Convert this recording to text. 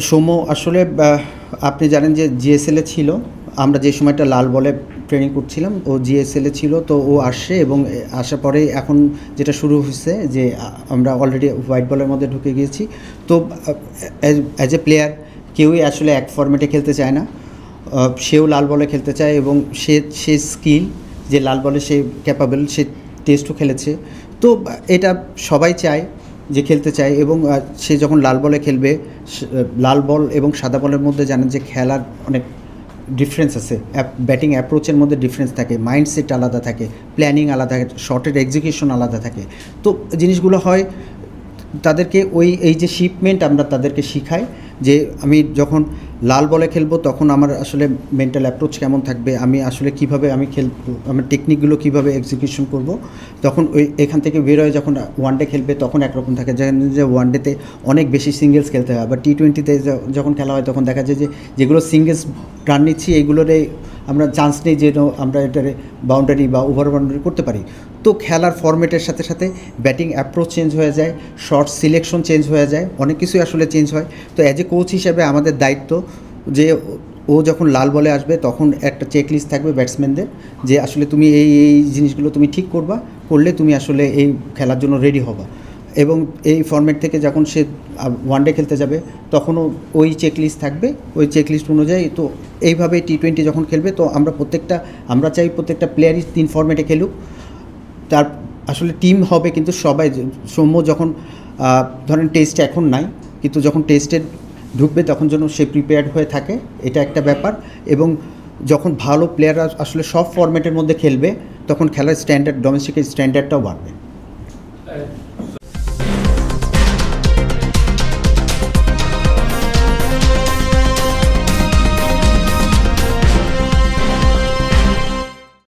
সৌম্য আসলে আপনি জানেন যে জিএসএলে ছিল। আমরা যে সময়টা লাল বলে ট্রেনিং করছিলাম ও জিএসএলে ছিল, তো ও আসছে এবং আসার পরে এখন যেটা শুরু হয়েছে যে আমরা অলরেডি হোয়াইট বলের মধ্যে ঢুকে গিয়েছি। তো অ্যাজ এ প্লেয়ার কেউই আসলে এক ফরম্যাটে খেলতে চায় না। সেও লাল বলে খেলতে চায় এবং সে স্কিল যে লাল বলে সে ক্যাপাবল, সে টেস্টও খেলেছে। তো এটা সবাই চায় যে খেলতে চায় এবং সে যখন লাল বলে খেলবে, লাল বল এবং সাদা বলের মধ্যে জানেন যে খেলার অনেক ডিফারেন্স আছে, ব্যাটিং অ্যাপ্রোচের মধ্যে ডিফারেন্স থাকে, মাইন্ডসেট আলাদা থাকে, প্ল্যানিং আলাদা থাকে, শটের এক্সিকিউশন আলাদা থাকে। তো জিনিসগুলো হয় তাদেরকে এই যে শিপমেন্ট আমরা তাদেরকে শিখাই যে আমি যখন লাল বলে খেলবো তখন আমার আসলে মেন্টাল অ্যাপ্রোচ কেমন থাকবে, আমি আসলে কীভাবে আমি খেলবো, আমার টেকনিকগুলো কীভাবে এক্সিকিউশন করব। তখন এখান থেকে বেরোয় যখন ওয়ানডে খেলবে তখন একরকম থাকে, যে ওয়ানডেতে অনেক বেশি সিঙ্গেলস খেলতে হয়, আবার টি-20তে যখন খেলা হয় তখন দেখা যায় যে যেগুলো সিঙ্গেলস রান নিচ্ছি এইগুলোরে আমরা চান্স নেই যে আমরা এটারে বাউন্ডারি বা ওভার বাউন্ডারি করতে পারি। তো খেলার ফরম্যাটের সাথে সাথে ব্যাটিং অ্যাপ্রোচ চেঞ্জ হয়ে যায়, শর্ট সিলেকশন চেঞ্জ হয়ে যায়, অনেক কিছুই আসলে চেঞ্জ হয়। তো অ্যাজ এ কোচ হিসেবে আমাদের দায়িত্ব যে ও যখন লাল বলে আসবে তখন একটা চেকলিস্ট থাকবে ব্যাটসম্যানদের যে আসলে তুমি এই জিনিসগুলো তুমি ঠিক করলে তুমি আসলে এই খেলার জন্য রেডি হবা। এবং এই ফরম্যাট থেকে যখন সে ওয়ানডে খেলতে যাবে তখনও ওই চেকলিস্ট থাকবে, ওই চেকলিস্ট অনুযায়ী। তো এইভাবে টি-20 যখন খেলবে তো আমরা চাই প্রত্যেকটা প্লেয়ারই 3 ফরম্যাটে খেলুক। তার আসলে টিম হবে কিন্তু সবাই সৌম্য যখন ধরেন টেস্টে এখন নাই, কিন্তু যখন টেস্টে ঢুকবে তখন যেন সে প্রিপেয়ার্ড হয়ে থাকে, এটা একটা ব্যাপার। এবং যখন ভালো প্লেয়াররা আসলে সব ফরম্যাটের মধ্যে খেলবে তখন খেলার স্ট্যান্ডার্ড, ডোমেস্টিক স্ট্যান্ডার্ডটাও বাড়বে।